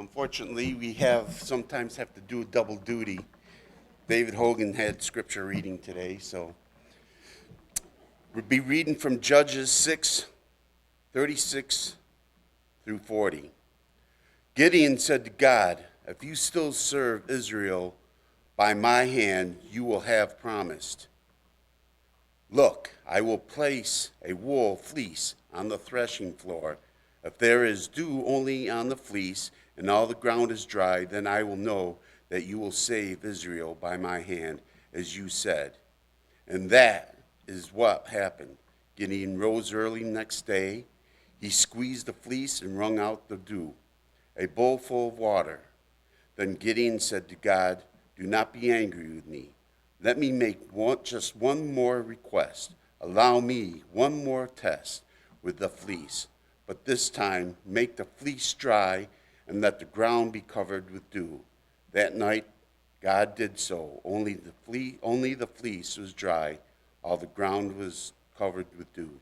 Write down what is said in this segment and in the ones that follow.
Unfortunately, we sometimes have to do double duty. David Hogan had scripture reading today, so we'll be reading from Judges 6:36 through 40. Gideon said to God, "If you still serve Israel by my hand, you will have promised. Look, I will place a wool fleece on the threshing floor. If there is dew only on the fleece and all the ground is dry, then I will know that you will save Israel by my hand, as you said." And that is what happened. Gideon rose early next day. He squeezed the fleece and wrung out the dew, a bowl full of water. Then Gideon said to God, "Do not be angry with me. Let me make just one more request. Allow me one more test with the fleece. But this time, make the fleece dry and let the ground be covered with dew." That night, God did so. Only the fleece was dry. All the ground was covered with dew.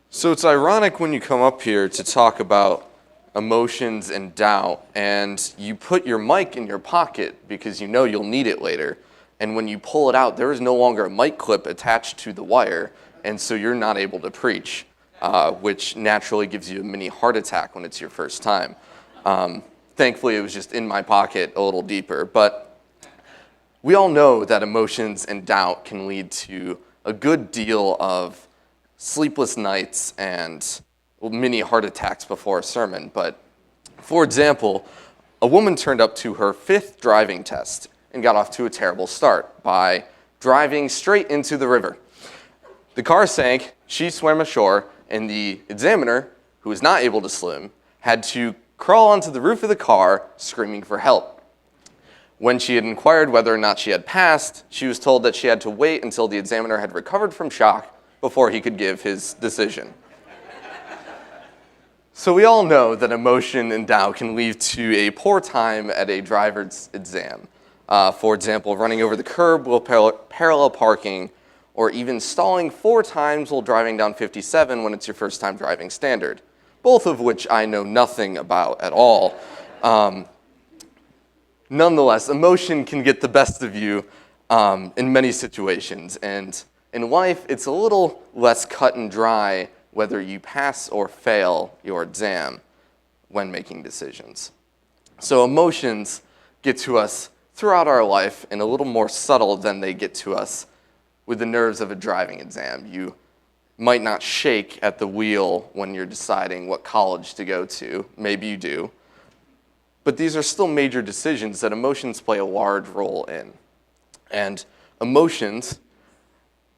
So it's ironic when you come up here to talk about emotions and doubt, and you put your mic in your pocket because you know you'll need it later. And when you pull it out, there is no longer a mic clip attached to the wire, and so you're not able to preach, which naturally gives you a mini heart attack when it's your first time. Thankfully, it was just in my pocket a little deeper. But we all know that emotions and doubt can lead to a good deal of sleepless nights and mini heart attacks before a sermon. But for example, a woman turned up to her 5th driving test and got off to a terrible start by driving straight into the river. The car sank, she swam ashore, and the examiner, who was not able to swim, had to crawl onto the roof of the car screaming for help. When she had inquired whether or not she had passed, she was told that she had to wait until the examiner had recovered from shock before he could give his decision. So we all know that emotion and doubt can lead to a poor time at a driver's exam. For example, running over the curb while parallel parking, or even stalling 4 times while driving down 57 when it's your first time driving standard, both of which I know nothing about at all. Nonetheless, emotion can get the best of you in many situations, and in life, it's a little less cut and dry whether you pass or fail your exam when making decisions. So emotions get to us throughout our life and a little more subtle than they get to us with the nerves of a driving exam. You might not shake at the wheel when you're deciding what college to go to. Maybe you do. But these are still major decisions that emotions play a large role in. And emotions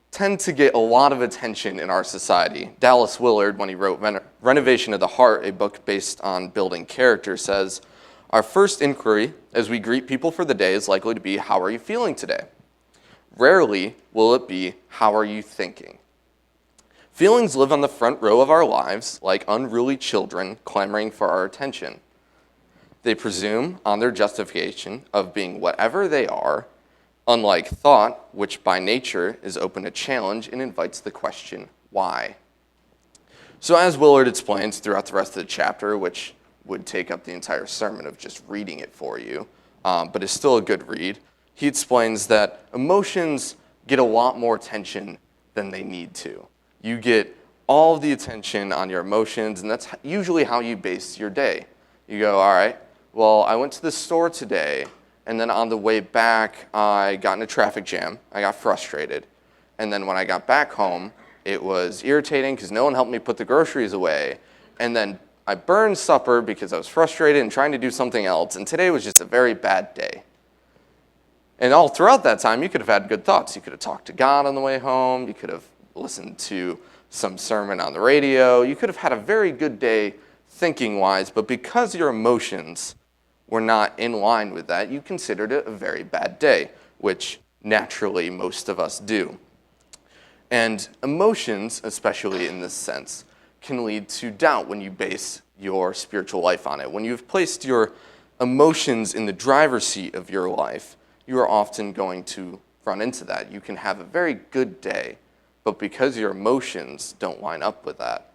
tend to get a lot of attention in our society. Dallas Willard, when he wrote Renovation of the Heart, a book based on building character, says, "Our first inquiry as we greet people for the day is likely to be, 'How are you feeling today?' Rarely will it be, 'How are you thinking?' Feelings live on the front row of our lives like unruly children clamoring for our attention. They presume on their justification of being whatever they are, unlike thought, which by nature is open to challenge and invites the question, why?" So as Willard explains throughout the rest of the chapter, which would take up the entire sermon of just reading it for you, but is still a good read, he explains that emotions get a lot more attention than they need to. You get all of the attention on your emotions, and that's usually how you base your day. You go, all right, well, I went to the store today, and then on the way back, I got in a traffic jam. I got frustrated. And then when I got back home, it was irritating because no one helped me put the groceries away. And then I burned supper because I was frustrated and trying to do something else. And today was just a very bad day. And all throughout that time, you could have had good thoughts. You could have talked to God on the way home. You could have listened to some sermon on the radio. You could have had a very good day thinking-wise, but because your emotions were not in line with that, you considered it a very bad day, which naturally most of us do. And emotions, especially in this sense, can lead to doubt when you base your spiritual life on it. When you've placed your emotions in the driver's seat of your life, you are often going to run into that. You can have a very good day, but because your emotions don't line up with that,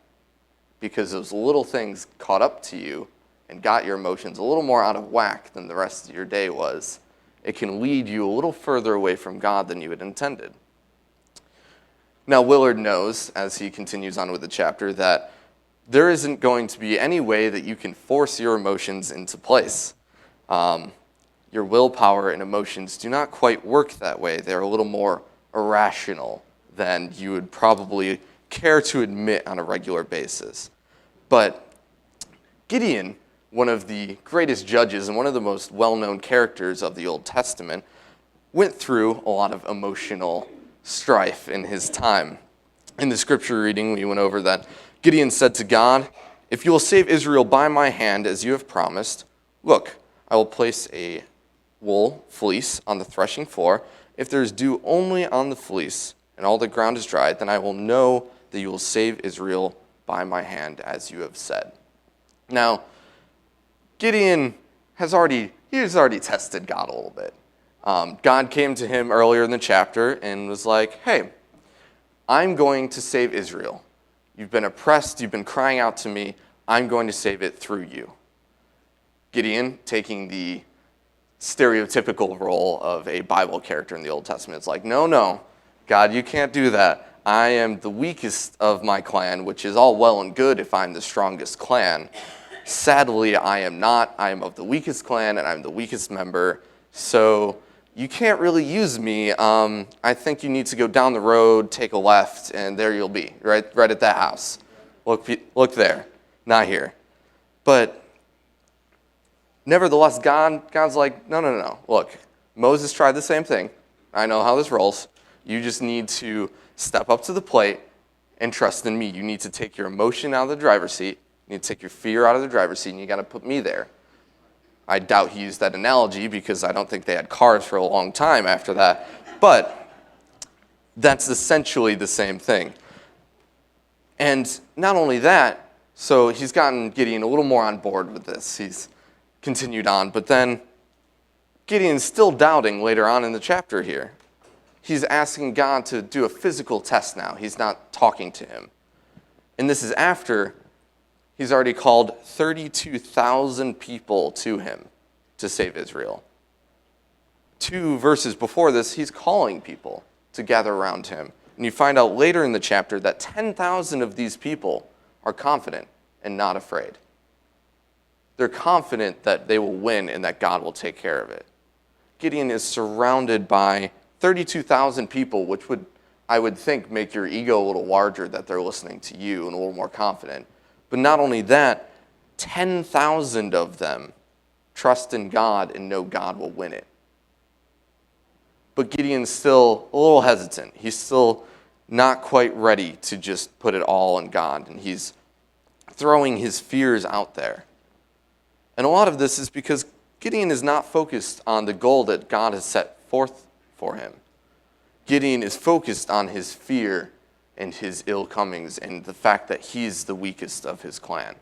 because those little things caught up to you and got your emotions a little more out of whack than the rest of your day was, it can lead you a little further away from God than you had intended. Now, Willard knows, as he continues on with the chapter, that there isn't going to be any way that you can force your emotions into place. Your willpower and emotions do not quite work that way. They're a little more irrational than you would probably care to admit on a regular basis. But Gideon, one of the greatest judges and one of the most well-known characters of the Old Testament, went through a lot of emotional strife in his time. In the scripture reading, we went over that Gideon said to God, "If you will save Israel by my hand, as you have promised, look, I will place a wool fleece on the threshing floor. If there is dew only on the fleece and all the ground is dry, then I will know that you will save Israel by my hand, as you have said." Now, Gideon has already tested God a little bit. God came to him earlier in the chapter and was like, "Hey, I'm going to save Israel. You've been oppressed, you've been crying out to me, I'm going to save it through you." Gideon, taking the stereotypical role of a Bible character in the Old Testament, it's like, no, God, you can't do that. I am the weakest of my clan, which is all well and good if I'm the strongest clan. Sadly, I am not. I am of the weakest clan, and I'm the weakest member, so you can't really use me. I think you need to go down the road, take a left, and there you'll be, right at that house. Look there, not here. But nevertheless, God's like, no. Look, Moses tried the same thing. I know how this rolls. You just need to step up to the plate and trust in me. You need to take your emotion out of the driver's seat. You need to take your fear out of the driver's seat, and you got to put me there. I doubt he used that analogy because I don't think they had cars for a long time after that. But that's essentially the same thing. And not only that, so he's gotten Gideon a little more on board with this. He's continued on. But then Gideon's still doubting later on in the chapter here. He's asking God to do a physical test now. He's not talking to him. And this is after he's already called 32,000 people to him to save Israel. 2 verses before this, he's calling people to gather around him. And you find out later in the chapter that 10,000 of these people are confident and not afraid. They're confident that they will win and that God will take care of it. Gideon is surrounded by 32,000 people, which I would think, make your ego a little larger that they're listening to you and a little more confident. But not only that, 10,000 of them trust in God and know God will win it. But Gideon's still a little hesitant. He's still not quite ready to just put it all on God, and he's throwing his fears out there. And a lot of this is because Gideon is not focused on the goal that God has set forth for him. Gideon is focused on his fear and his ill comings and the fact that he's the weakest of his clan.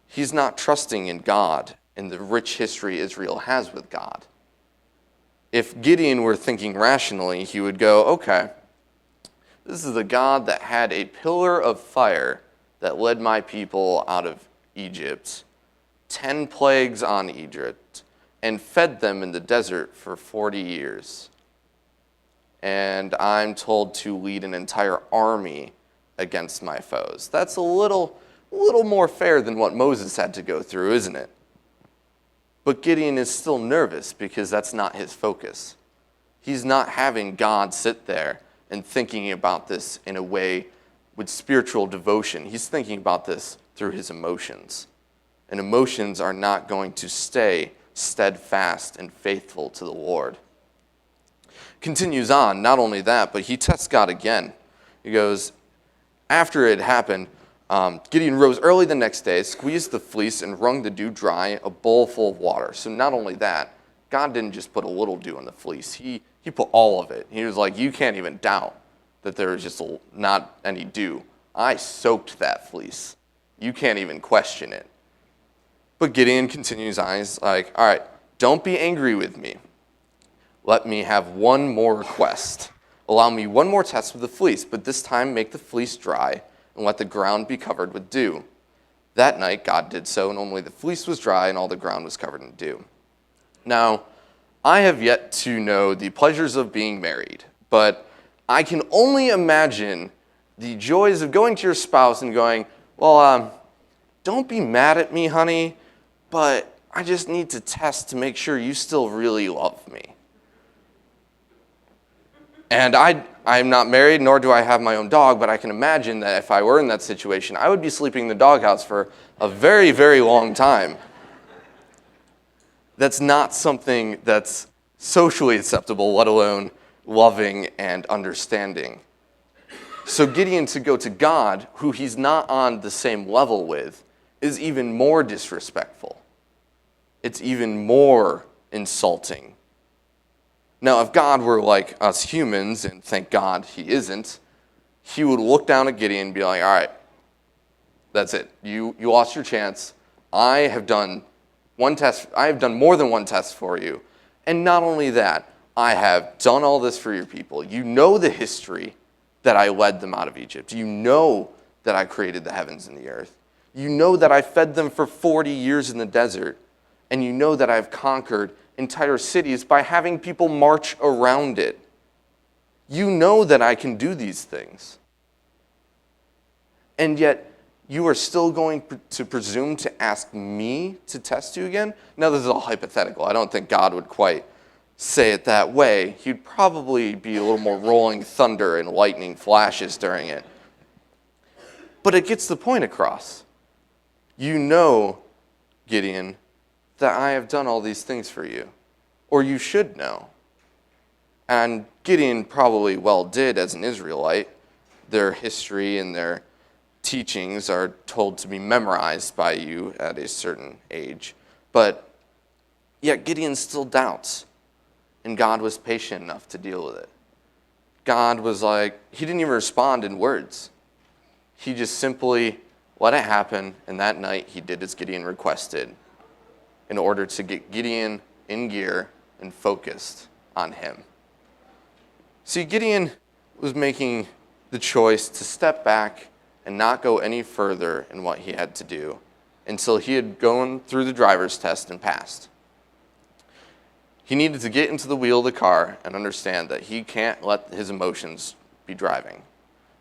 He's not trusting in God and the rich history Israel has with God. If Gideon were thinking rationally, he would go, okay, this is the God that had a pillar of fire that led my people out of Egypt, 10 plagues on Egypt, and fed them in the desert for 40 years. And I'm told to lead an entire army against my foes. That's a little more fair than what Moses had to go through, isn't it? But Gideon is still nervous because that's not his focus. He's not having God sit there and thinking about this in a way with spiritual devotion. He's thinking about this through his emotions. And emotions are not going to stay steadfast and faithful to the Lord. Continues on, not only that, but he tests God again. He goes, after it happened, Gideon rose early the next day, squeezed the fleece, and wrung the dew dry, a bowl full of water. So not only that, God didn't just put a little dew on the fleece. He put all of it. He was like, you can't even doubt that there was just not any dew. I soaked that fleece. You can't even question it. But Gideon continues on. He's like, all right, don't be angry with me. Let me have one more request. Allow me one more test with the fleece, but this time make the fleece dry and let the ground be covered with dew. That night God did so, and only the fleece was dry and all the ground was covered in dew. Now, I have yet to know the pleasures of being married, but I can only imagine the joys of going to your spouse and going, well, don't be mad at me, honey, but I just need to test to make sure you still really love me. And I'm not married, nor do I have my own dog, but I can imagine that if I were in that situation, I would be sleeping in the doghouse for a very, very long time. That's not something that's socially acceptable, let alone loving and understanding. So Gideon to go to God, who he's not on the same level with, is even more disrespectful. It's even more insulting. Now, if God were like us humans, and thank God he isn't, he would look down at Gideon and be like, all right, that's it. You lost your chance. I have done one test. I have done more than one test for you. And not only that, I have done all this for your people. You know the history that I led them out of Egypt. You know that I created the heavens and the earth. You know that I fed them for 40 years in the desert. And you know that I've conquered entire cities by having people march around it. You know that I can do these things. And yet, you are still going to presume to ask me to test you again? Now, this is all hypothetical. I don't think God would quite say it that way. He'd probably be a little more rolling thunder and lightning flashes during it. But it gets the point across. You know, Gideon, that I have done all these things for you. Or you should know. And Gideon probably well did as an Israelite. Their history and their teachings are told to be memorized by you at a certain age. But yet Gideon still doubts. And God was patient enough to deal with it. God was like, he didn't even respond in words. He just simply let it happen. And that night he did as Gideon requested in order to get Gideon in gear and focused on him. See, Gideon was making the choice to step back and not go any further in what he had to do until he had gone through the driver's test and passed. He needed to get into the wheel of the car and understand that he can't let his emotions be driving.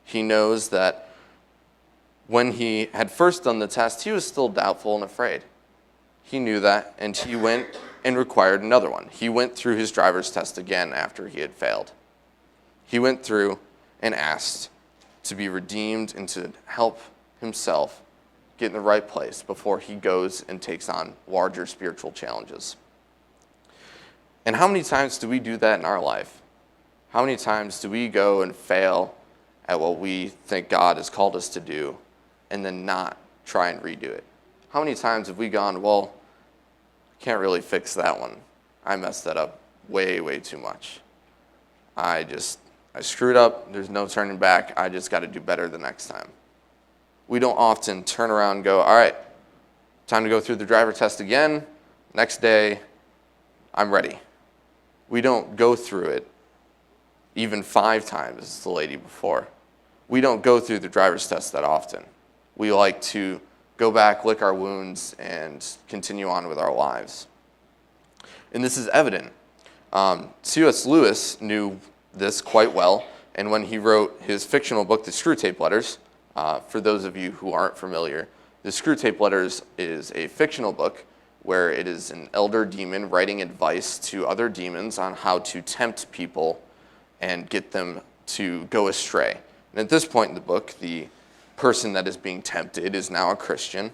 He knows that when he had first done the test, he was still doubtful and afraid. He knew that, and he went and required another one. He went through his driver's test again after he had failed. He went through and asked to be redeemed and to help himself get in the right place before he goes and takes on larger spiritual challenges. And how many times do we do that in our life? How many times do we go and fail at what we think God has called us to do and then not try and redo it? How many times have we gone, well, I can't really fix that one. I messed that up way, way too much. I screwed up. There's no turning back. I just got to do better the next time. We don't often turn around and go, all right, time to go through the driver test again. Next day, I'm ready. We don't go through it even 5 times as the lady before. We don't go through the driver's test that often. We like to go back, lick our wounds, and continue on with our lives. And this is evident. C.S. Lewis knew this quite well, and when he wrote his fictional book, The Screwtape Letters, for those of you who aren't familiar, The Screwtape Letters is a fictional book where it is an elder demon writing advice to other demons on how to tempt people and get them to go astray. And at this point in the book, the person that is being tempted is now a Christian.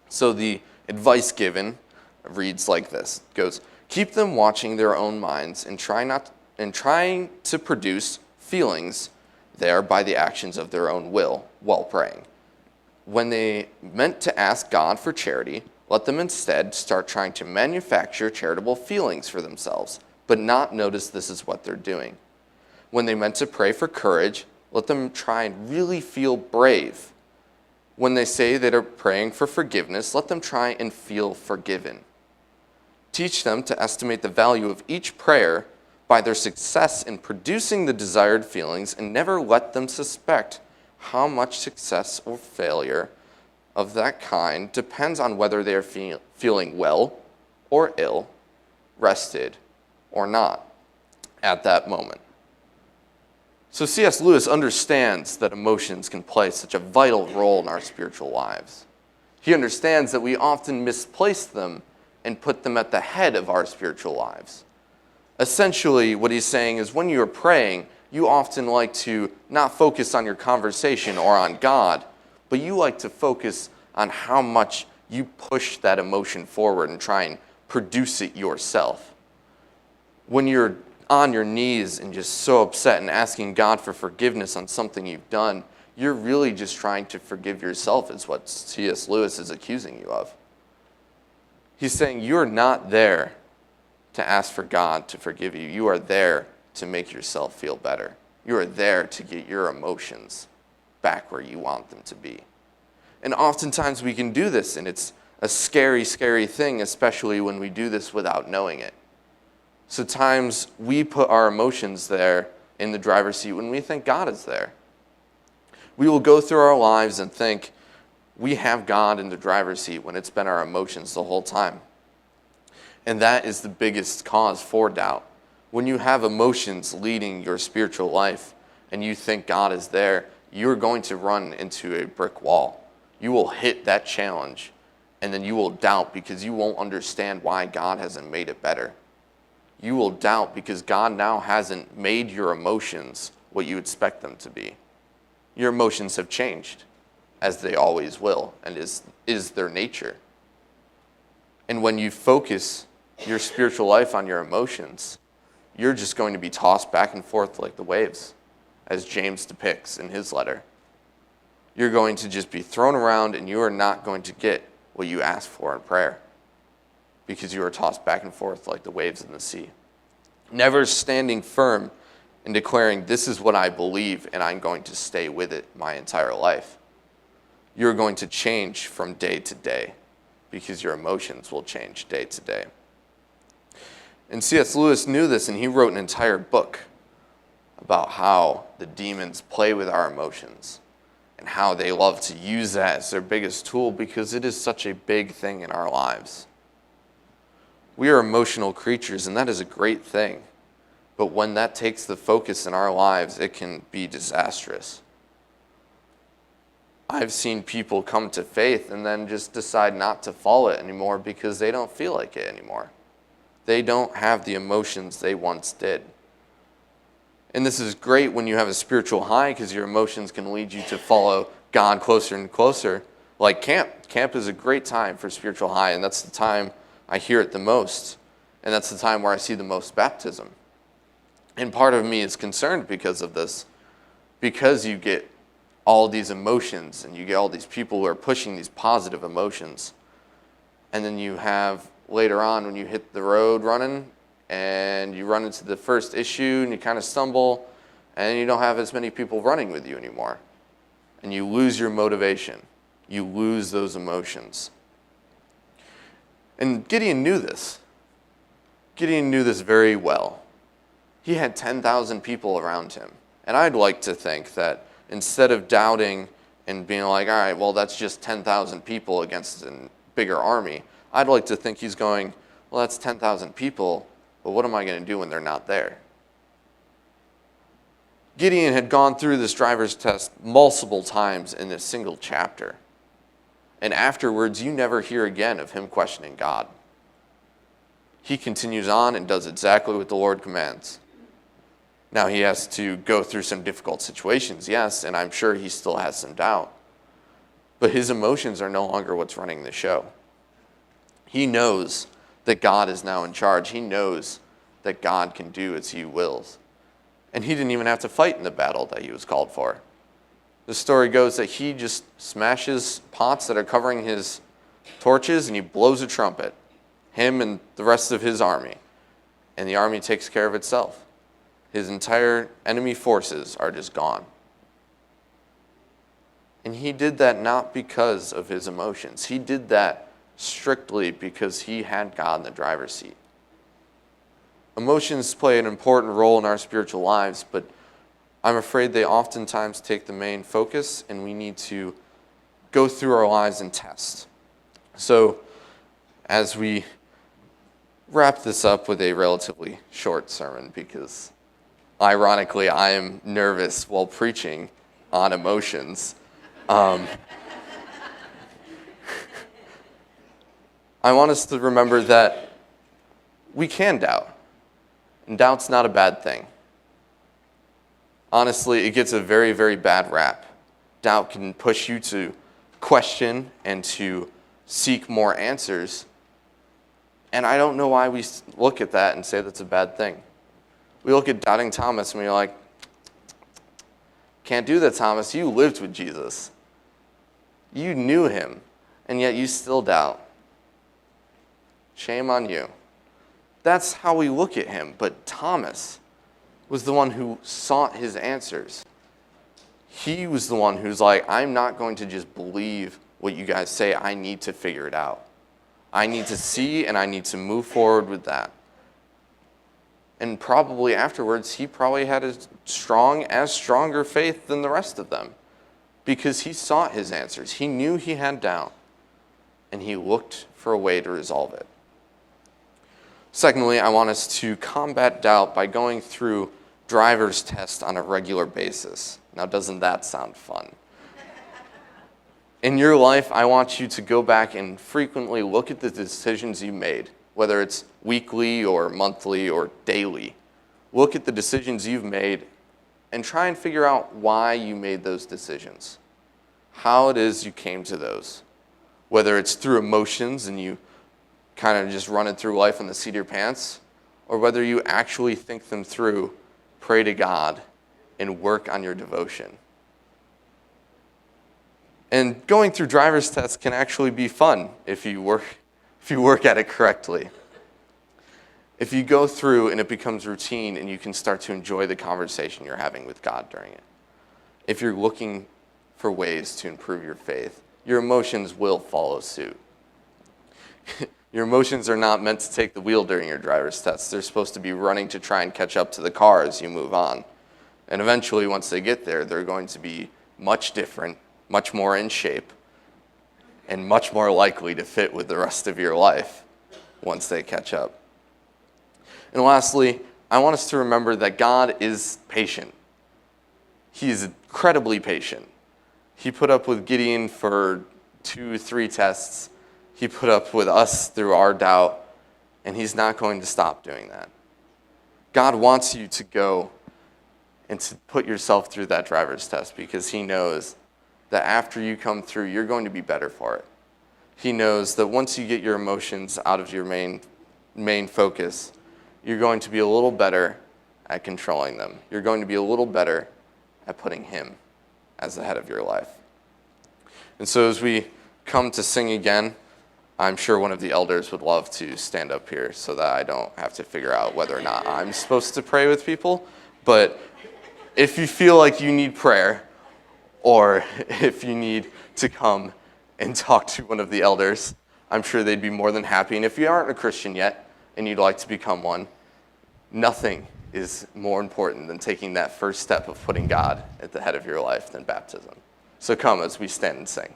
So the advice given reads like this. It goes, keep them watching their own minds and trying to produce feelings there by the actions of their own will while praying. When they meant to ask God for charity, let them instead start trying to manufacture charitable feelings for themselves, but not notice this is what they're doing. When they meant to pray for courage, let them try and really feel brave. When they say they are praying for forgiveness, let them try and feel forgiven. Teach them to estimate the value of each prayer by their success in producing the desired feelings and never let them suspect how much success or failure of that kind depends on whether they are feeling well or ill, rested or not at that moment. So C.S. Lewis understands that emotions can play such a vital role in our spiritual lives. He understands that we often misplace them and put them at the head of our spiritual lives. Essentially, what he's saying is when you're praying, you often like to not focus on your conversation or on God, but you like to focus on how much you push that emotion forward and try and produce it yourself. When you're on your knees and just so upset and asking God for forgiveness on something you've done, you're really just trying to forgive yourself, is what C.S. Lewis is accusing you of. He's saying you're not there to ask for God to forgive you. You are there to make yourself feel better. You are there to get your emotions back where you want them to be. And oftentimes we can do this, and it's a scary, scary thing, especially when we do this without knowing it. So times we put our emotions there in the driver's seat when we think God is there. We will go through our lives and think we have God in the driver's seat when it's been our emotions the whole time. And that is the biggest cause for doubt. When you have emotions leading your spiritual life and you think God is there, you're going to run into a brick wall. You will hit that challenge, and then you will doubt because you won't understand why God hasn't made it better. You will doubt because God now hasn't made your emotions what you expect them to be. Your emotions have changed, as they always will, and is their nature. And when you focus your spiritual life on your emotions, you're just going to be tossed back and forth like the waves, as James depicts in his letter. You're going to just be thrown around, and you are not going to get what you ask for in prayer because you are tossed back and forth like the waves in the sea. Never standing firm and declaring, this is what I believe, and I'm going to stay with it my entire life. You're going to change from day to day because your emotions will change day to day. And C.S. Lewis knew this, and he wrote an entire book about how the demons play with our emotions and how they love to use that as their biggest tool because it is such a big thing in our lives. We are emotional creatures, and that is a great thing. But when that takes the focus in our lives, it can be disastrous. I've seen people come to faith and then just decide not to follow it anymore because they don't feel like it anymore. They don't have the emotions they once did. And this is great when you have a spiritual high because your emotions can lead you to follow God closer and closer. Like camp. Camp is a great time for spiritual high, and that's the time I hear it the most. And that's the time where I see the most baptism. And part of me is concerned because of this, because you get all these emotions and you get all these people who are pushing these positive emotions. And then you have later on when you hit the road running and you run into the first issue and you kind of stumble and you don't have as many people running with you anymore. And you lose your motivation. You lose those emotions. And Gideon knew this. Gideon knew this very well. He had 10,000 people around him. And I'd like to think that instead of doubting and being like, all right, well, that's just 10,000 people against a bigger army, I'd like to think he's going, well, that's 10,000 people, but what am I going to do when they're not there? Gideon had gone through this driver's test multiple times in a single chapter. And afterwards, you never hear again of him questioning God. He continues on and does exactly what the Lord commands. Now, he has to go through some difficult situations, yes, and I'm sure he still has some doubt. But his emotions are no longer what's running the show. He knows that God is now in charge. He knows that God can do as he wills. And he didn't even have to fight in the battle that he was called for. The story goes that he just smashes pots that are covering his torches and he blows a trumpet, him and the rest of his army. And the army takes care of itself. His entire enemy forces are just gone. And he did that not because of his emotions. He did that strictly because he had God in the driver's seat. Emotions play an important role in our spiritual lives, but I'm afraid they oftentimes take the main focus, and we need to go through our lives and test. So, as we wrap this up with a relatively short sermon, because ironically, I am nervous while preaching on emotions. I want us to remember that we can doubt, and doubt's not a bad thing. Honestly, it gets a very, very bad rap. Doubt can push you to question and to seek more answers, and I don't know why we look at that and say that's a bad thing. We look at doubting Thomas and we're like, can't do that, Thomas. You lived with Jesus. You knew him, and yet you still doubt. Shame on you. That's how we look at him. But Thomas was the one who sought his answers. He was the one who's like, I'm not going to just believe what you guys say. I need to figure it out. I need to see, and I need to move forward with that. And probably afterwards, he probably had as stronger faith than the rest of them, because he sought his answers. He knew he had doubt, and he looked for a way to resolve it. Secondly, I want us to combat doubt by going through driver's test on a regular basis. Now, doesn't that sound fun? In your life, I want you to go back and frequently look at the decisions you made, whether it's weekly or monthly or daily. Look at the decisions you've made and try and figure out why you made those decisions, how it is you came to those, whether it's through emotions and you kind of just running through life in the seat of your pants, or whether you actually think them through, pray to God, and work on your devotion. And going through driver's tests can actually be fun if you work at it correctly. If you go through and it becomes routine and you can start to enjoy the conversation you're having with God during it. If you're looking for ways to improve your faith, your emotions will follow suit. Your emotions are not meant to take the wheel during your driver's test. They're supposed to be running to try and catch up to the car as you move on. And eventually, once they get there, they're going to be much different, much more in shape, and much more likely to fit with the rest of your life once they catch up. And lastly, I want us to remember that God is patient. He is incredibly patient. He put up with Gideon for 2-3 tests. He put up with us through our doubt, and he's not going to stop doing that. God wants you to go and to put yourself through that driver's test, because he knows that after you come through, you're going to be better for it. He knows that once you get your emotions out of your main focus, you're going to be a little better at controlling them. You're going to be a little better at putting him as the head of your life. And so as we come to sing again, I'm sure one of the elders would love to stand up here so that I don't have to figure out whether or not I'm supposed to pray with people. But if you feel like you need prayer, or if you need to come and talk to one of the elders, I'm sure they'd be more than happy. And if you aren't a Christian yet and you'd like to become one, nothing is more important than taking that first step of putting God at the head of your life than baptism. So come as we stand and sing.